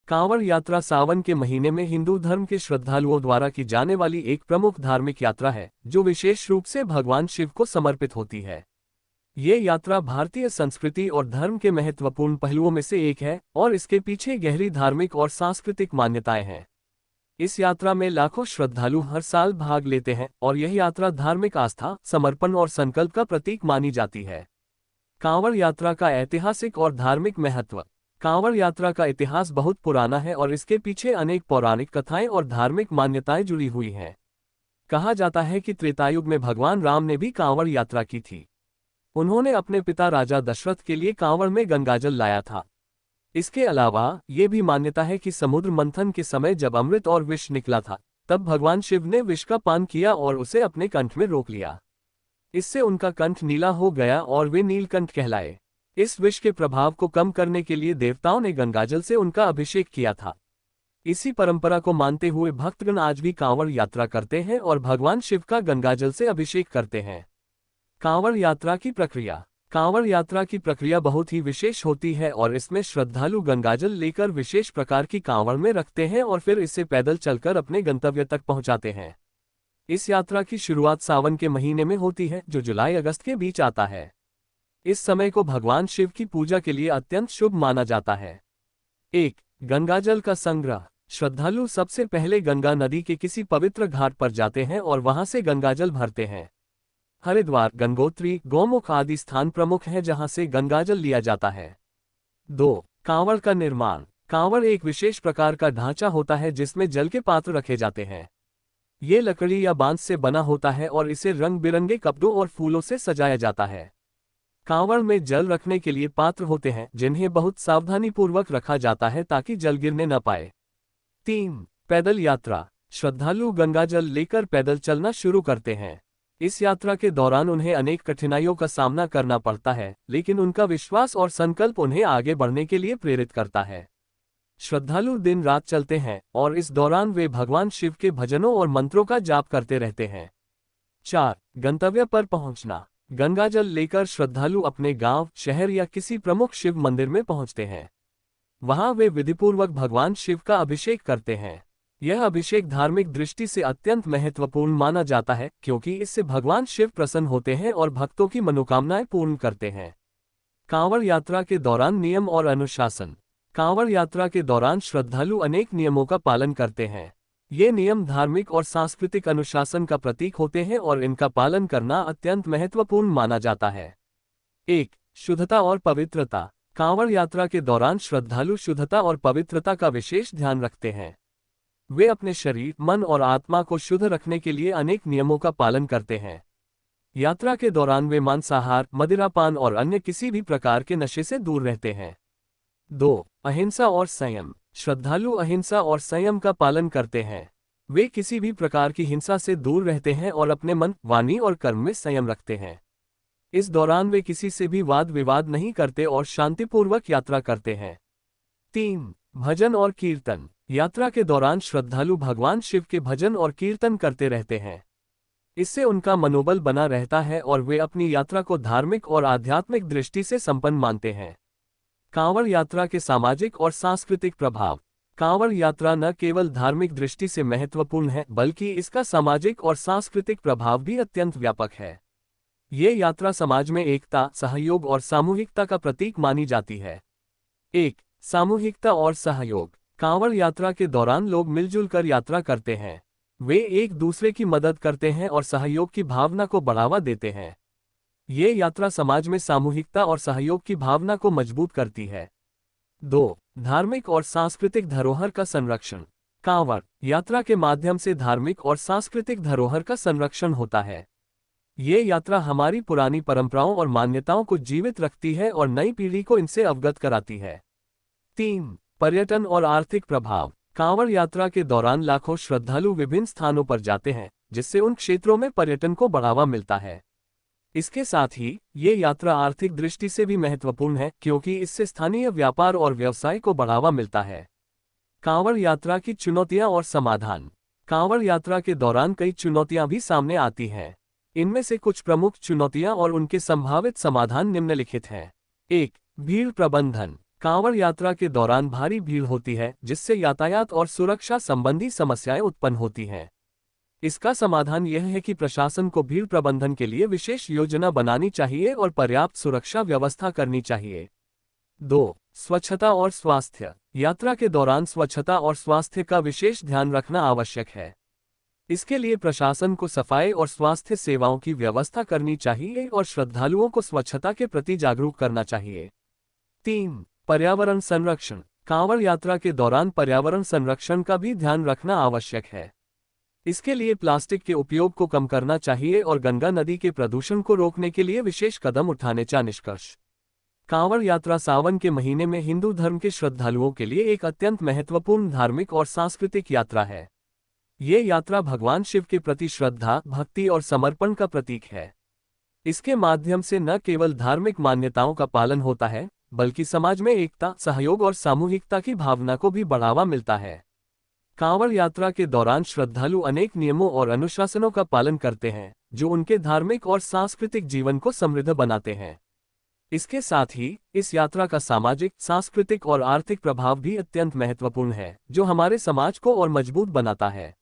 कांवड़ यात्रा सावन के महीने में हिंदू धर्म के श्रद्धालुओं द्वारा की जाने वाली एक प्रमुख धार्मिक यात्रा है, जो विशेष रूप से भगवान शिव को समर्पित होती है। ये यात्रा भारतीय संस्कृति और धर्म के महत्वपूर्ण पहलुओं में से एक है और इसके पीछे गहरी धार्मिक और सांस्कृतिक मान्यताएं हैं। इस यात्रा में लाखों श्रद्धालु हर साल भाग लेते हैं और यह यात्रा धार्मिक आस्था, समर्पण और संकल्प का प्रतीक मानी जाती है। कांवड़ यात्रा का ऐतिहासिक और धार्मिक महत्व। कांवड़ यात्रा का इतिहास बहुत पुराना है और इसके पीछे अनेक पौराणिक कथाएं और धार्मिक मान्यताएं जुड़ी हुई हैं। कहा जाता है कि त्रेतायुग में भगवान राम ने भी कांवड़ यात्रा की थी। उन्होंने अपने पिता राजा दशरथ के लिए कांवड़ में गंगाजल लाया था। इसके अलावा ये भी मान्यता है कि समुद्र मंथन के समय जब अमृत और विष निकला था, तब भगवान शिव ने विष का पान किया और उसे अपने कंठ में रोक लिया। इससे उनका कंठ नीला हो गया और वे नीलकंठ कहलाए। इस विष के प्रभाव को कम करने के लिए देवताओं ने गंगाजल से उनका अभिषेक किया था। इसी परंपरा को मानते हुए भक्तगण आज भी कांवड़ यात्रा करते हैं और भगवान शिव का गंगाजल से अभिषेक करते हैं। कांवड़ यात्रा की प्रक्रिया। कांवड़ यात्रा की प्रक्रिया बहुत ही विशेष होती है और इसमें श्रद्धालु गंगाजल लेकर विशेष प्रकार की कांवड़ में रखते हैं और फिर इसे पैदल चलकर अपने गंतव्य तक पहुंचाते हैं। इस यात्रा की शुरुआत सावन के महीने में होती है, जो जुलाई-अगस्त के बीच आता है। इस समय को भगवान शिव की पूजा के लिए अत्यंत शुभ माना जाता है। 1. गंगाजल का संग्रह। श्रद्धालु सबसे पहले गंगा नदी के किसी पवित्र घाट पर जाते हैं और वहां से गंगाजल भरते हैं। हरिद्वार, गंगोत्री, गौमुख आदि स्थान प्रमुख हैं जहां से गंगाजल लिया जाता है। 2. कांवड़ का निर्माण। कांवड़ एक विशेष प्रकार का ढांचा होता है जिसमें जल के पात्र रखे जाते हैं। ये लकड़ी या बांस से बना होता है और इसे रंग बिरंगे कपड़ों और फूलों से सजाया जाता है। कांवड़ में जल रखने के लिए पात्र होते हैं जिन्हें बहुत सावधानीपूर्वक रखा जाता है ताकि जल गिरने न पाए। 3. पैदल यात्रा। श्रद्धालु गंगाजल लेकर पैदल चलना शुरू करते हैं। इस यात्रा के दौरान उन्हें अनेक कठिनाइयों का सामना करना पड़ता है, लेकिन उनका विश्वास और संकल्प उन्हें आगे बढ़ने के लिए प्रेरित करता है। श्रद्धालु दिन रात चलते हैं और इस दौरान वे भगवान शिव के भजनों और मंत्रों का जाप करते रहते हैं। 4. गंतव्य पर पहुंचना। गंगाजल लेकर श्रद्धालु अपने गांव, शहर या किसी प्रमुख शिव मंदिर में पहुंचते हैं। वहां वे विधिपूर्वक भगवान शिव का अभिषेक करते हैं। यह अभिषेक धार्मिक दृष्टि से अत्यंत महत्वपूर्ण माना जाता है, क्योंकि इससे भगवान शिव प्रसन्न होते हैं और भक्तों की मनोकामनाएं पूर्ण करते हैं। कांवड़ यात्रा के दौरान नियम और अनुशासन। कांवड़ यात्रा के दौरान श्रद्धालु अनेक नियमों का पालन करते हैं। ये नियम धार्मिक और सांस्कृतिक अनुशासन का प्रतीक होते हैं और इनका पालन करना अत्यंत महत्वपूर्ण माना जाता है। 1. शुद्धता और पवित्रता। कांवड़ यात्रा के दौरान श्रद्धालु शुद्धता और पवित्रता का विशेष ध्यान रखते हैं। वे अपने शरीर, मन और आत्मा को शुद्ध रखने के लिए अनेक नियमों का पालन करते हैं। यात्रा के दौरान वे मांसाहार, मदिरापान और अन्य किसी भी प्रकार के नशे से दूर रहते हैं। 2. अहिंसा और संयम। श्रद्धालु अहिंसा और संयम का पालन करते हैं। वे किसी भी प्रकार की हिंसा से दूर रहते हैं और अपने मन, वाणी और कर्म में संयम रखते हैं। इस दौरान वे किसी से भी वाद विवाद नहीं करते और शांतिपूर्वक यात्रा करते हैं। 3. भजन और कीर्तन। यात्रा के दौरान श्रद्धालु भगवान शिव के भजन और कीर्तन करते रहते हैं। इससे उनका मनोबल बना रहता है और वे अपनी यात्रा को धार्मिक और आध्यात्मिक दृष्टि से संपन्न मानते हैं। कांवड़ यात्रा के सामाजिक और सांस्कृतिक प्रभाव। कांवड़ यात्रा न केवल धार्मिक दृष्टि से महत्वपूर्ण है, बल्कि इसका सामाजिक और सांस्कृतिक प्रभाव भी अत्यंत व्यापक है। ये यात्रा समाज में एकता, सहयोग और सामूहिकता का प्रतीक मानी जाती है। 1. सामूहिकता और सहयोग। कांवड़ यात्रा के दौरान लोग मिलजुल कर यात्रा करते हैं। वे एक दूसरे की मदद करते हैं और सहयोग की भावना को बढ़ावा देते हैं। ये यात्रा समाज में सामूहिकता और सहयोग की भावना को मजबूत करती है। 2. धार्मिक और सांस्कृतिक धरोहर का संरक्षण। कांवड़ यात्रा के माध्यम से धार्मिक और सांस्कृतिक धरोहर का संरक्षण होता है। ये यात्रा हमारी पुरानी परंपराओं और मान्यताओं को जीवित रखती है और नई पीढ़ी को इनसे अवगत कराती है। 3. पर्यटन और आर्थिक प्रभाव। कांवड़ यात्रा के दौरान लाखों श्रद्धालु विभिन्न स्थानों पर जाते हैं, जिससे उन क्षेत्रों में पर्यटन को बढ़ावा मिलता है। इसके साथ ही ये यात्रा आर्थिक दृष्टि से भी महत्वपूर्ण है, क्योंकि इससे स्थानीय व्यापार और व्यवसाय को बढ़ावा मिलता है। कांवड़ यात्रा की चुनौतियां और समाधान। कांवड़ यात्रा के दौरान कई चुनौतियां भी सामने आती हैं। इनमें से कुछ प्रमुख चुनौतियां और उनके संभावित समाधान निम्नलिखित हैं। 1. भीड़ प्रबंधन। कांवड़ यात्रा के दौरान भारी भीड़ होती है, जिससे यातायात और सुरक्षा संबंधी समस्याएं उत्पन्न होती हैं। इसका समाधान यह है कि प्रशासन को भीड़ प्रबंधन के लिए विशेष योजना बनानी चाहिए और पर्याप्त सुरक्षा व्यवस्था करनी चाहिए। 2. स्वच्छता और स्वास्थ्य। यात्रा के दौरान स्वच्छता और स्वास्थ्य का विशेष ध्यान रखना आवश्यक है। इसके लिए प्रशासन को सफाई और स्वास्थ्य सेवाओं की व्यवस्था करनी चाहिए और श्रद्धालुओं को स्वच्छता के प्रति जागरूक करना चाहिए। 3. पर्यावरण संरक्षण। कांवड़ यात्रा के दौरान पर्यावरण संरक्षण का भी ध्यान रखना आवश्यक है। इसके लिए प्लास्टिक के उपयोग को कम करना चाहिए और गंगा नदी के प्रदूषण को रोकने के लिए विशेष कदम उठाने चाहिए। निष्कर्ष: कांवड़ यात्रा सावन के महीने में हिंदू धर्म के श्रद्धालुओं के लिए एक अत्यंत महत्वपूर्ण धार्मिक और सांस्कृतिक यात्रा है। ये यात्रा भगवान शिव के प्रति श्रद्धा, भक्ति और समर्पण का प्रतीक है। इसके माध्यम से न केवल धार्मिक मान्यताओं का पालन होता है, बल्कि समाज में एकता, सहयोग और सामूहिकता की भावना को भी बढ़ावा मिलता है। कांवड़ यात्रा के दौरान श्रद्धालु अनेक नियमों और अनुशासनों का पालन करते हैं, जो उनके धार्मिक और सांस्कृतिक जीवन को समृद्ध बनाते हैं। इसके साथ ही इस यात्रा का सामाजिक, सांस्कृतिक और आर्थिक प्रभाव भी अत्यंत महत्वपूर्ण है, जो हमारे समाज को और मजबूत बनाता है।